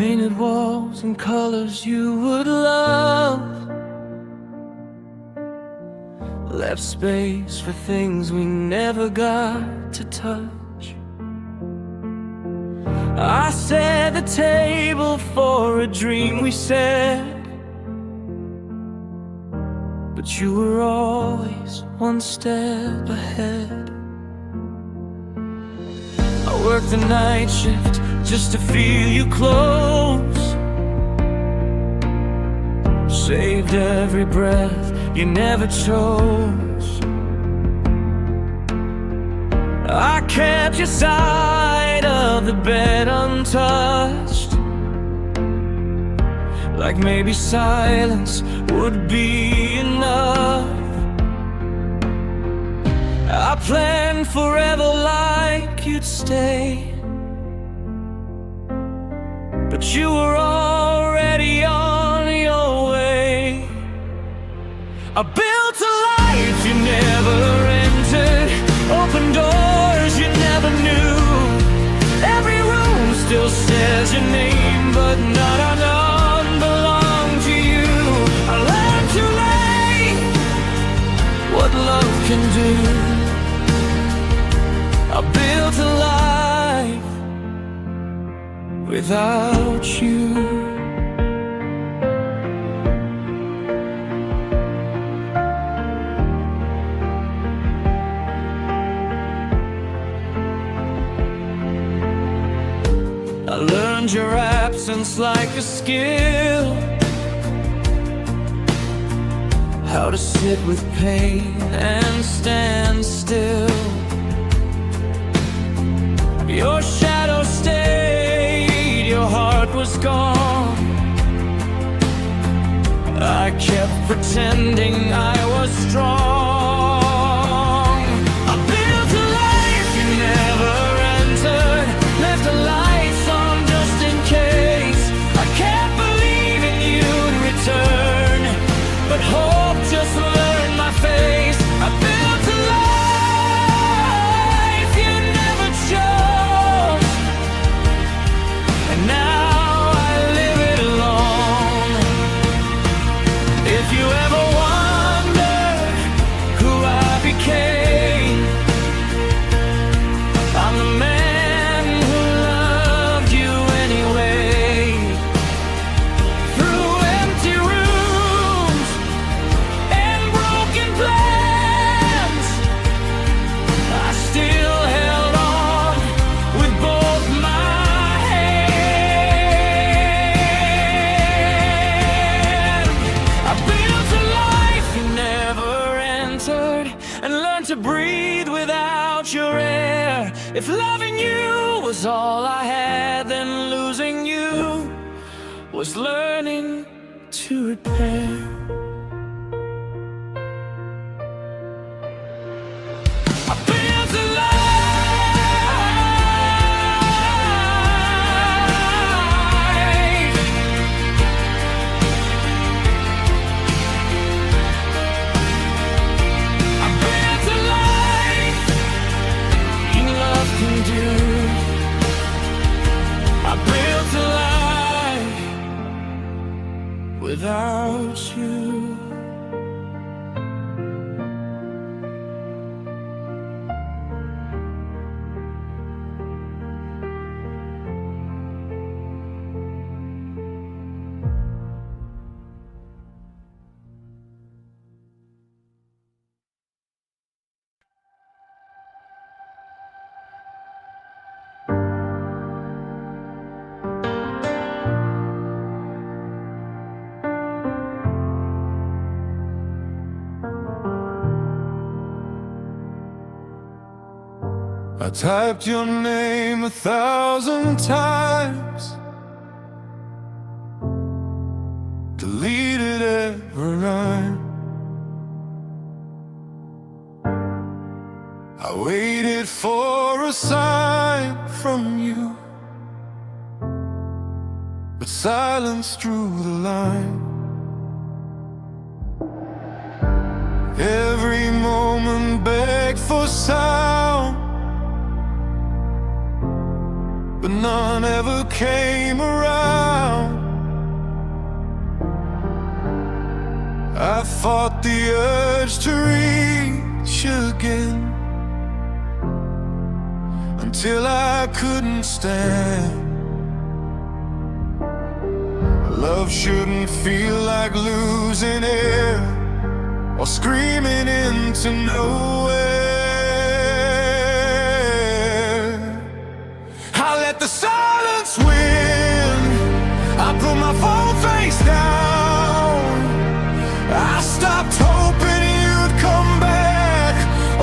painted walls in colors you would love. Left space for things we never got to touch. I set the table for a dream we set, but you were always one step ahead. I worked the night shift just to feel you close. Saved every breath you never chose. I kept your side of the bed untouched, like maybe silence would be enough. I planned forever like you'd stay, but you were already on your way. I built a life you never entered, open doors you never knew. Every room still says your name, but none belong to you. I learned too late what love can do. I built a life without you. I learned your absence like a skill, how to sit with pain and stand still. Your shadow stayed, your heart was gone. I kept pretending I was strong. I built a life you never entered, left the lights on just in case. I can't believe in you'd return, but hope just learned my face. I built a life you never chose, and now I live it alone. If you ever wonder who I became, I'm the man who loved you anyway. Through empty rooms and broken plans, I still held on with both my hands. I built a life you never entered, and learned to breathe without your air. If loving you was all I had, then losing you was learning to repair. I built a life. I built a life love can do. I built a life without you. I typed your name 1,000 times, deleted every line. I waited for a sign from you, but silence drew the line. Every moment begged for sound, but none ever came around. I fought the urge to reach again, until I couldn't stand. Love shouldn't feel like losing air or screaming into nowhere. I let the silence win. I put my phone face down. I stopped hoping you'd come back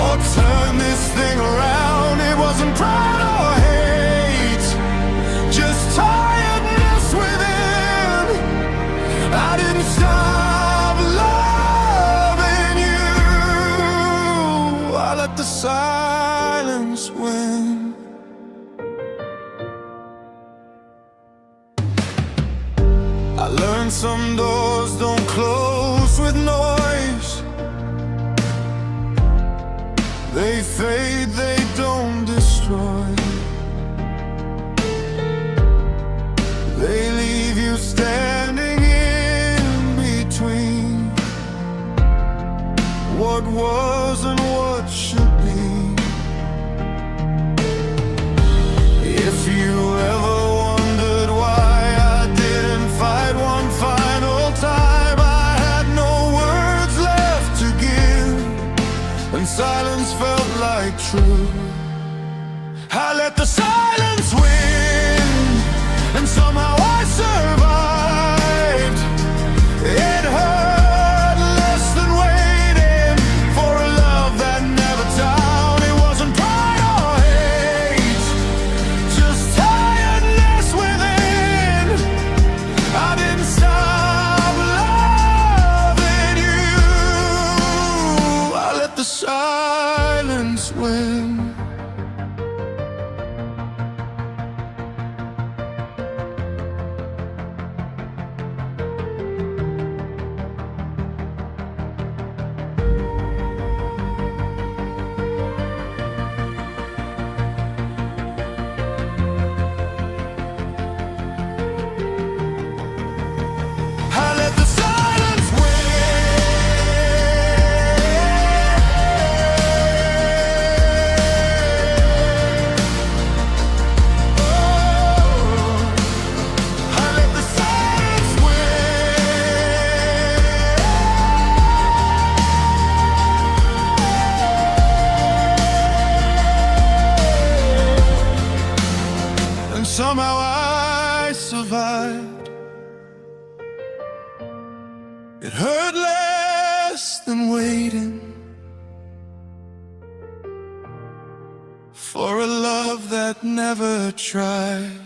or turn this thing around. It wasn't pride or hate, just tiredness within. I didn't stop loving you. I let the silence win. I learned some doors don't close with noise. They fade, they don't destroy. They leave you standing in between what was and what should be. If you ever wondered why I didn't fight one final time, I had no words left to give, and silence felt like truth. I let the silence win, and somehow I survived. It hurt less than waiting for a love that never down. It wasn't pride or hate, just tiredness within. I didn't stop loving you. I let the silence win. I let the silence and somehow I survived. It hurt less than waiting for a love that never tried.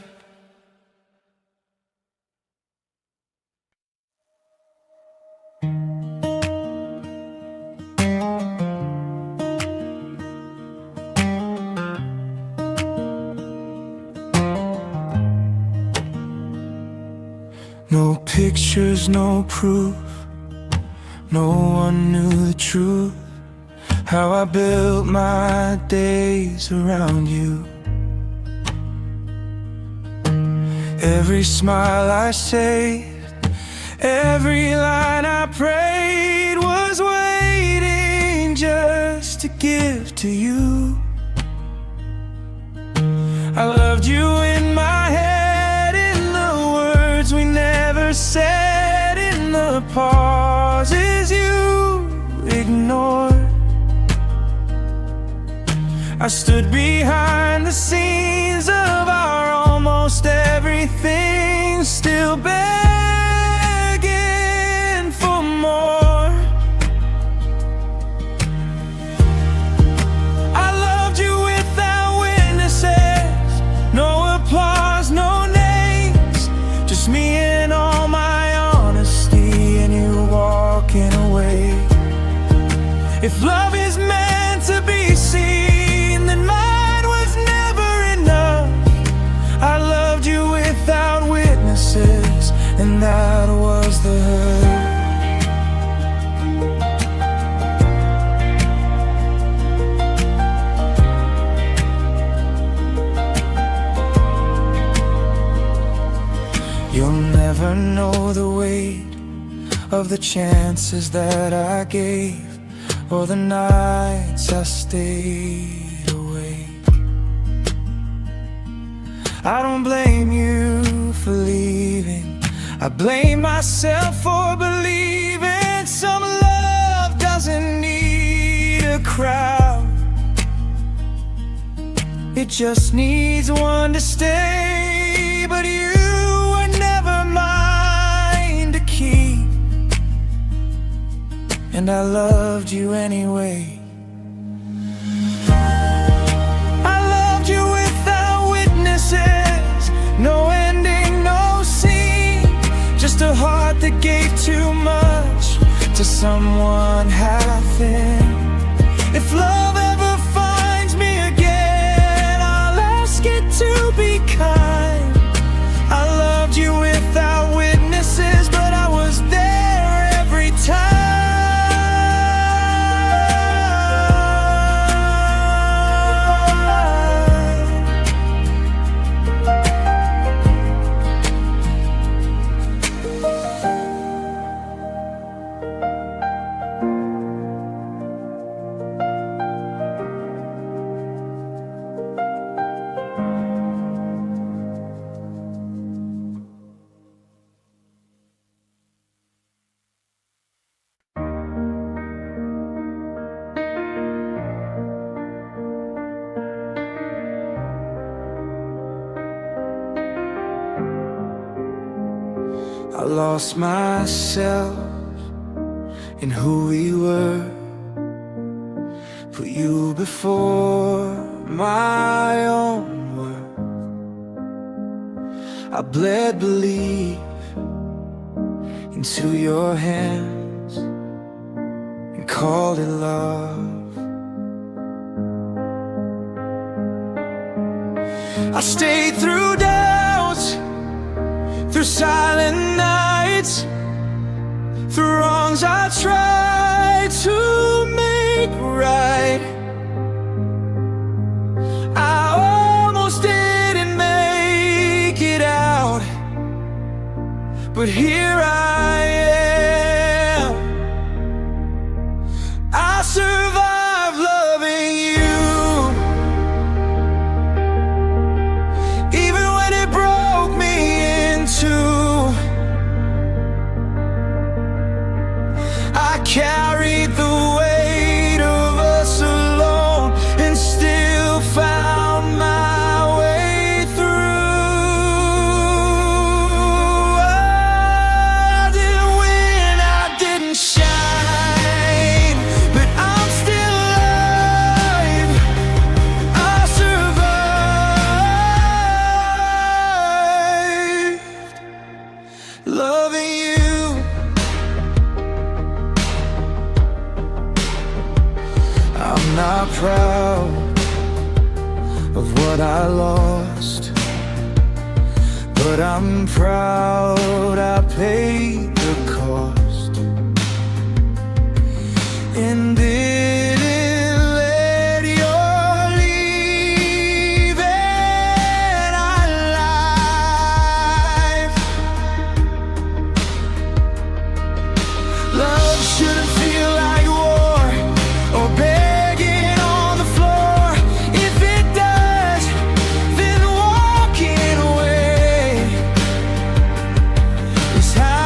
No pictures, no proof. No one knew the truth. How I built my days around you. Every smile I saved, every line I prayed was waiting just to give to you. I loved you in my head, in the words we never said, in the pauses you ignored. I stood behind the scenes of our almost everything, still begging for more. I loved you without witnesses, no applause, no names, just me and all my honesty, and you walking away. If love is meant to be seen, then mine was never enough. I loved you without witnesses, and that was the hurt. never know the weight of the chances that I gave, or the nights I stayed awake. I don't blame you for leaving, I blame myself for believing some love doesn't need a crowd. It just needs one to stay, but you were never mine to keep, and I loved you anyway. I loved you without witnesses, no ending, no scene, just a heart that gave too much to someone half in. If love ever finds me again, I'll ask it to be kind. I loved you without witnesses, but I was there every time. I lost myself in who we were, put you before my own worth. I bled belief into your hands and called it love. I stayed through doubts, through silent nights, through wrongs I tried to make right. I almost didn't make it out, but here I am. I survived loving you, even when it broke me in two. I carried the weight of us alone and still found my way through. I didn't win, I didn't shine, but I'm still alive. I survived loving you. I'm not proud of what I lost, but I'm proud I paid the cost and didn't let your leaving alive. Love shouldn't feel like war or begging on the floor. If it does, then walking away is how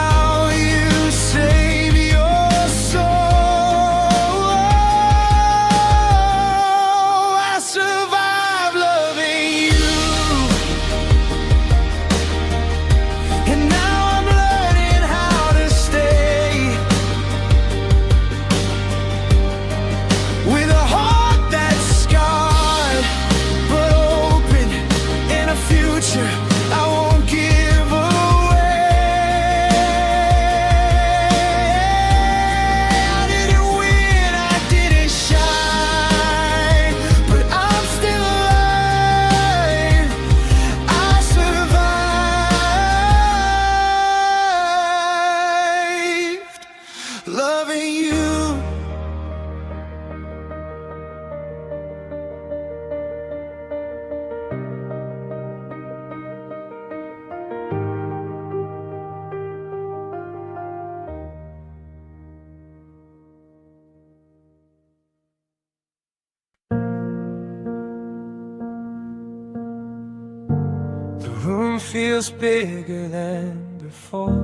feels bigger than before.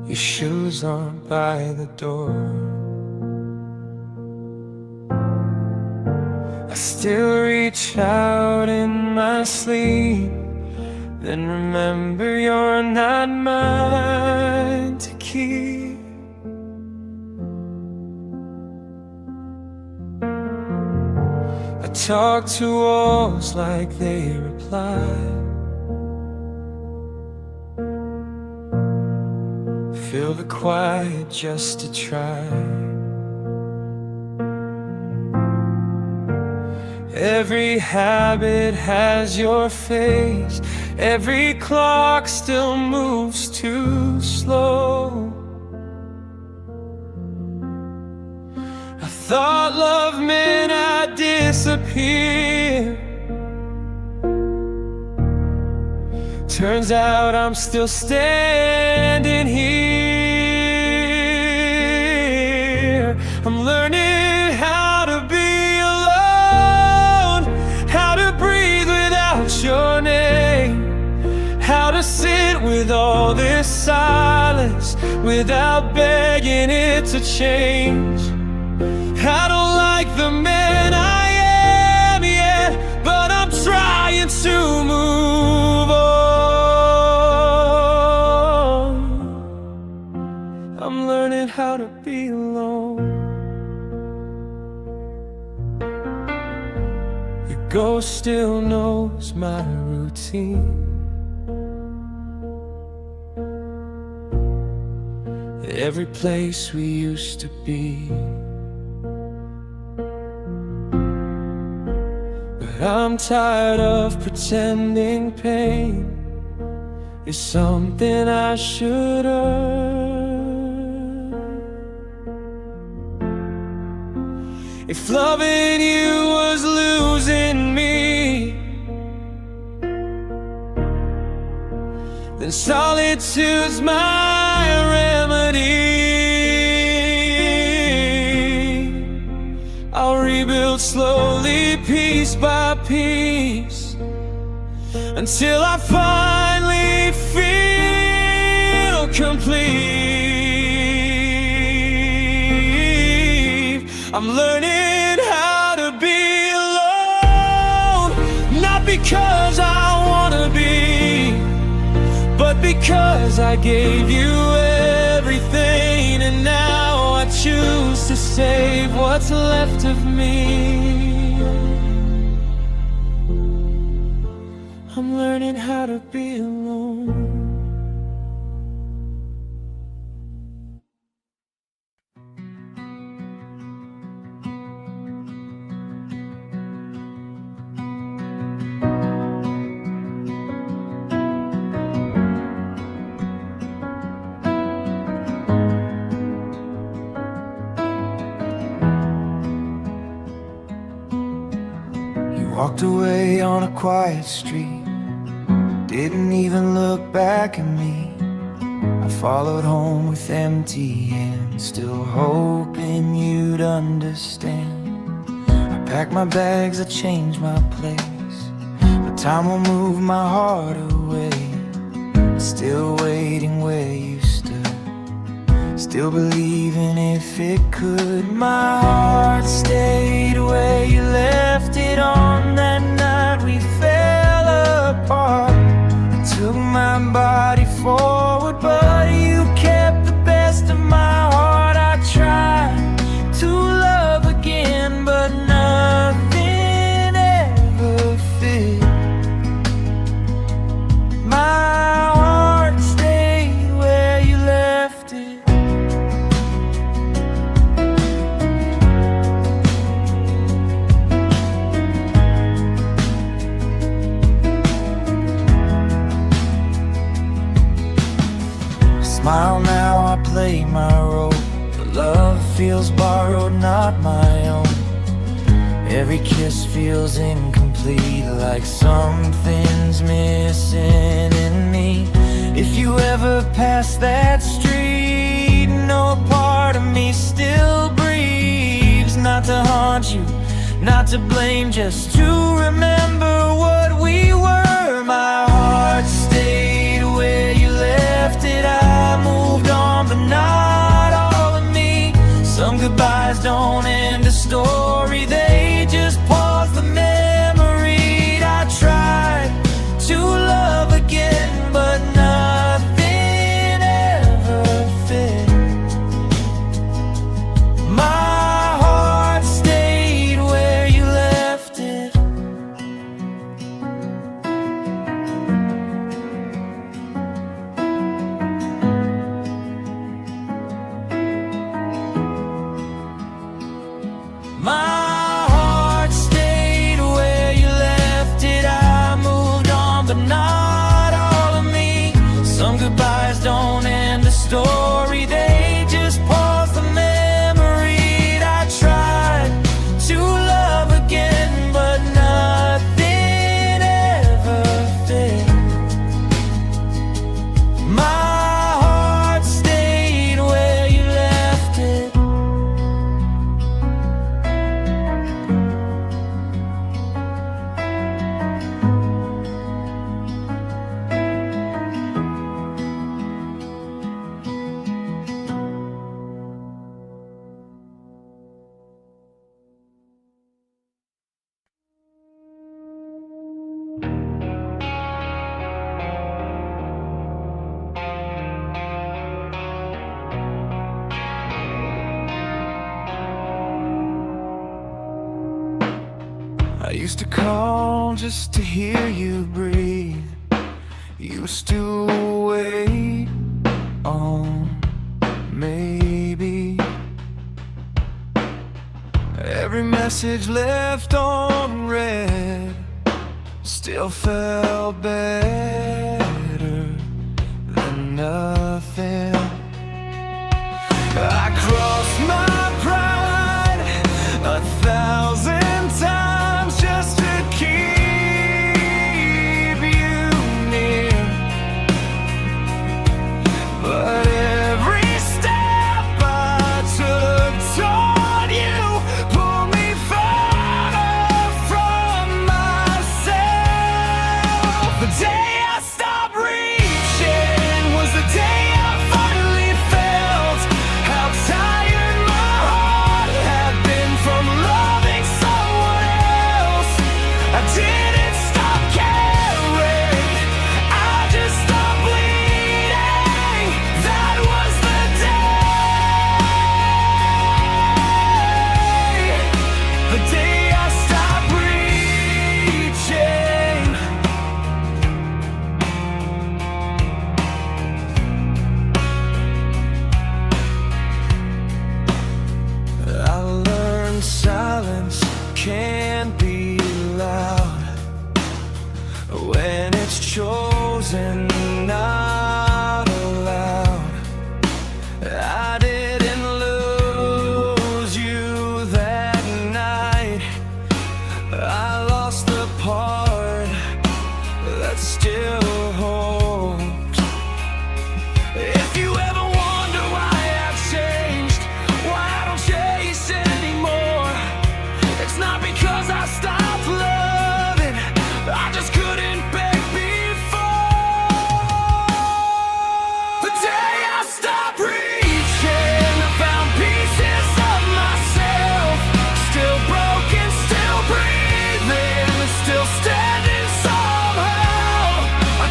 Your shoes aren't by the door. I still reach out in my sleep, then remember you're not mine to keep. I talk to walls like they reply. Fill the quiet just to try. Every habit has your face. Every clock still moves too slow. I thought love meant I'd disappear. Turns out I'm still standing here. I'm learning how to be alone, how to breathe without your name, how to sit with all this silence without begging it to change. I don't like the man I am yet, but I'm trying to move on. I'm learning how to be alone. Your ghost still knows my routine. Every place we used to be. But I'm tired of pretending pain is something I should earn. If loving you was losing me, then solitude's my remedy. I'll rebuild slowly, piece by piece, until I finally feel complete. I'm learning how to be alone, not because I wanna be, but because I gave you everything, and now I choose to save what's left of me. I'm learning how to be alone. Walked away on a quiet street, didn't even look back at me. I followed home with empty hands, still hoping you'd understand. I packed my bags, I changed my place, but time will move my heart away. Still waiting where you stood, still believing if it could. My heart stayed where you left it on that night we fell apart. I took my body forward, but you kept the best of my heart. I tried to love again, but nothing ever fit. My heart stayed where you left it. Smile now, I play my role, but love feels borrowed, not my own. Every kiss feels incomplete, like something's missing in me. If you ever pass that street, no part of me still breathes. Not to haunt you, not to blame, just to remember what we were. My heart stayed where you left it. I moved on, but not all of me. Some goodbyes don't end a story, they just pause the memory. I tried to love again, but nothing ever fit. My heart stayed where you left it. My heart stayed where you left it. I moved on, but not all of me. Some goodbyes don't end a story, they just pause the memory. I tried to love again, but nothing ever fit. My heart stayed where you left it. I used to call just to hear you breathe. Used to wait on maybe. Every message left unread still felt better than nothing. I crossed my pride 1,000 times just to keep you near, but every step I took toward you pulled me farther from myself. The day I stopped reaching was the day I finally felt how tired my heart had been from loving someone else. I didn't stop caring, I just stopped bleeding. That was the day I stopped reaching. I learned silence can be loud when it's chosen, not allowed. I didn't lose you that night, I lost the part that still holds. If you ever wonder why I've changed, why I don't chase anymore, it's not because I stopped loving, I just couldn't beg before. The day I stopped reaching, I found pieces of myself, still broken, still breathing, still standing somehow. I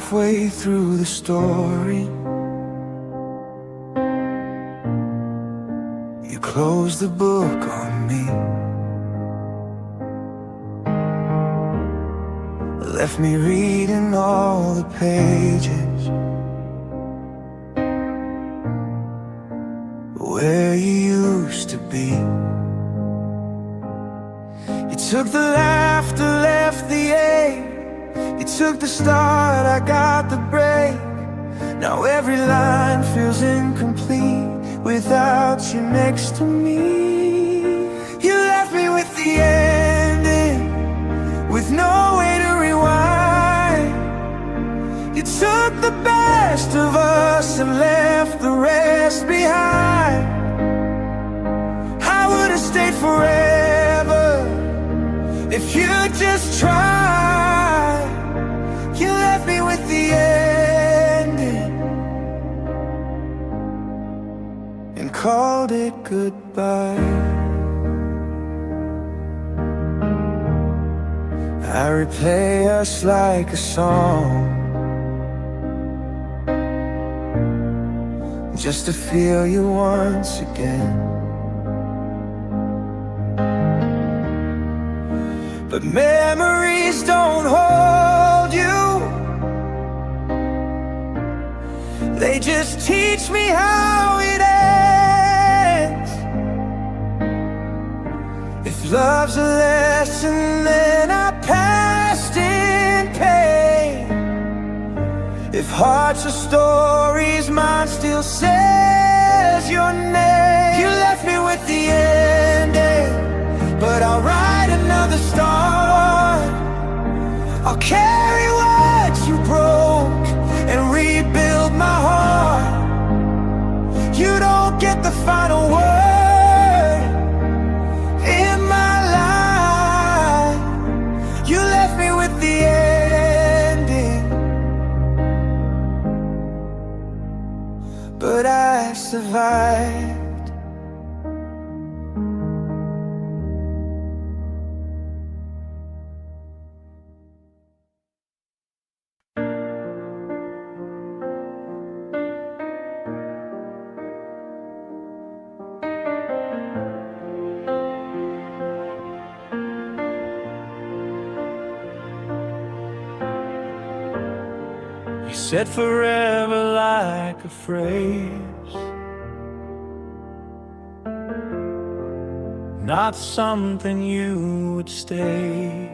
halfway through the story, you closed the book on me, left me reading all the pages where you used to be. You took the laughter, left the ache. You took the start, I got the break. Now every line feels incomplete without you next to me. You left me with the ending, with no way to rewind. You took the best of us and left the rest behind. I would have stayed forever if you just tried. You left me with the ending and called it goodbye. I replay us like a song, just to feel you once again. But memories don't hold you, they just teach me how it ends. If love's a lesson, then I passed in pain. If hearts are stories, mine still says your name. You left me with the ending, but I'll write another start. I'll carry what you broke and rebuild my heart. You don't get the final word in my life. You left me with the ending, but I survived. You said forever like a phrase, not something you would stay.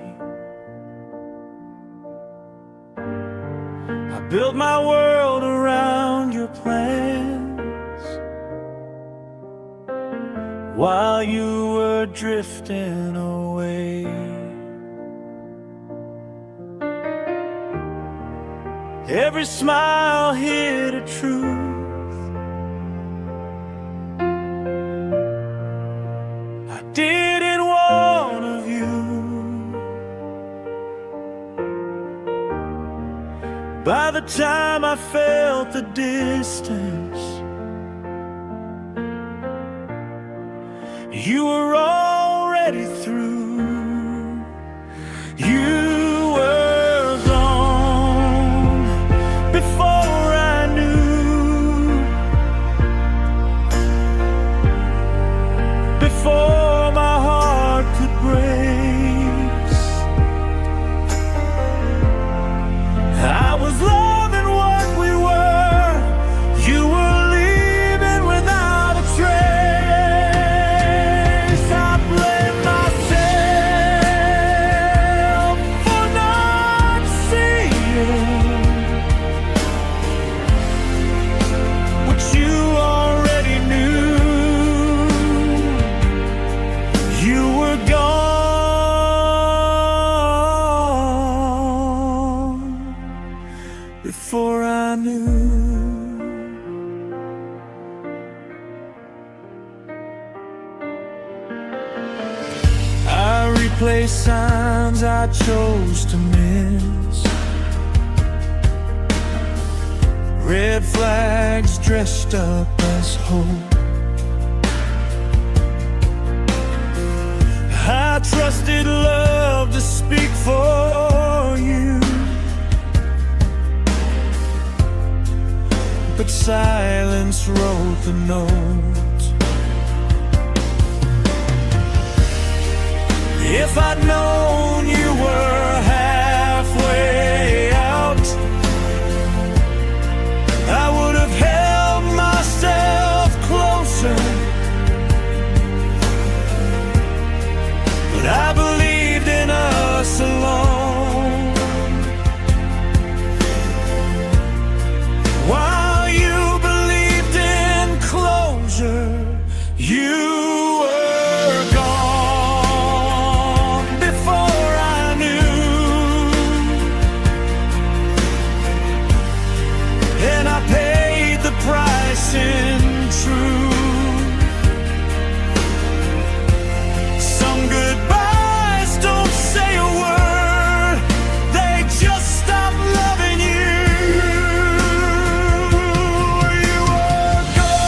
I built my world around your plans while you were drifting away. Every smile hid a truth I didn't want of you. By the time I felt the distance, you were already through. You were gone before I knew, before my heart could brace. I was loving what we were, you were leaving without a trace. I blame myself for not seeing what you already knew. You were gone before I knew. I replay signs I chose to miss, red flags dressed up as hope. I trusted love to speak for you, but silence wrote the note. If I'd known you were halfway out, I would have held myself closer. But I believed in us alone. While you believed in closure, you were gone before I knew. And I paid the price in truth. Some goodbyes don't say a word, they just stop loving you. You were gone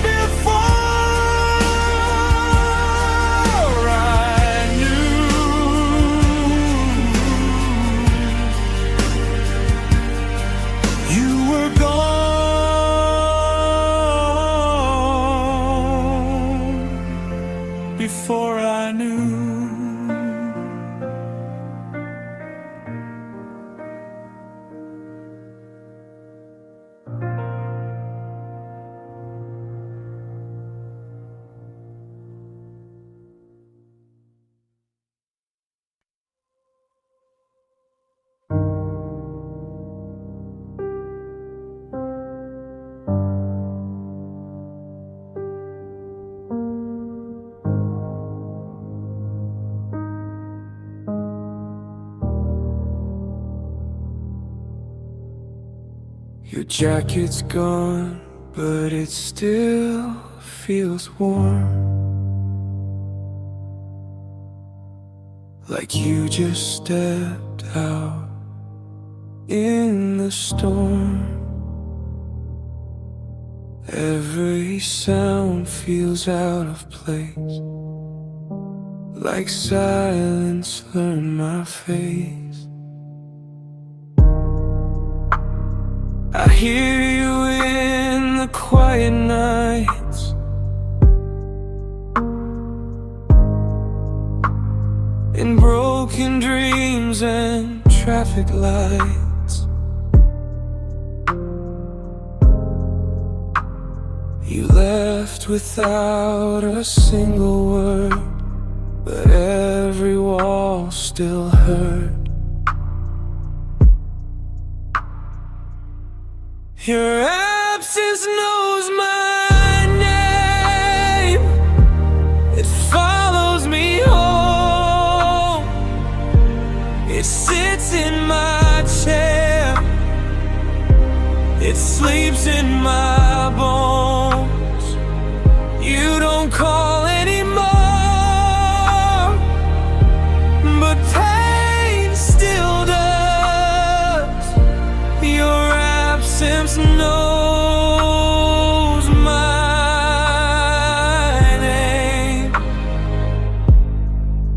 before I knew. You were gone before I knew. Your jacket's gone, but it still feels warm, like you just stepped out in the storm. Every sound feels out of place, like silence learned my face. I hear you in the quiet nights, in broken dreams and traffic lights. You left without a single word, but every wall still hurt. Your absence knows my name. It follows me home. It sits in my chair. It sleeps in my bones. You don't call anymore, but pain still does. Your absence knows my name,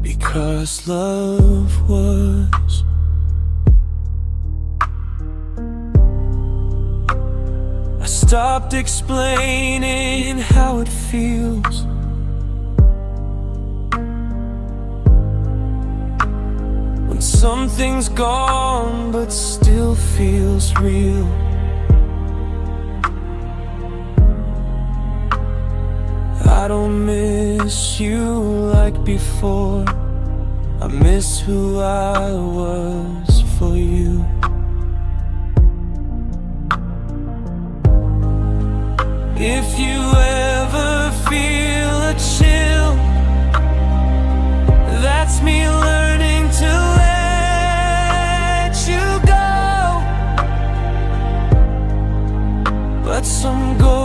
because love was. I stopped explaining how it feels. When something's gone but still feels real. I don't miss you like before. I miss who I was for you. If you ever feel a chill, that's me learning to let you go. But some go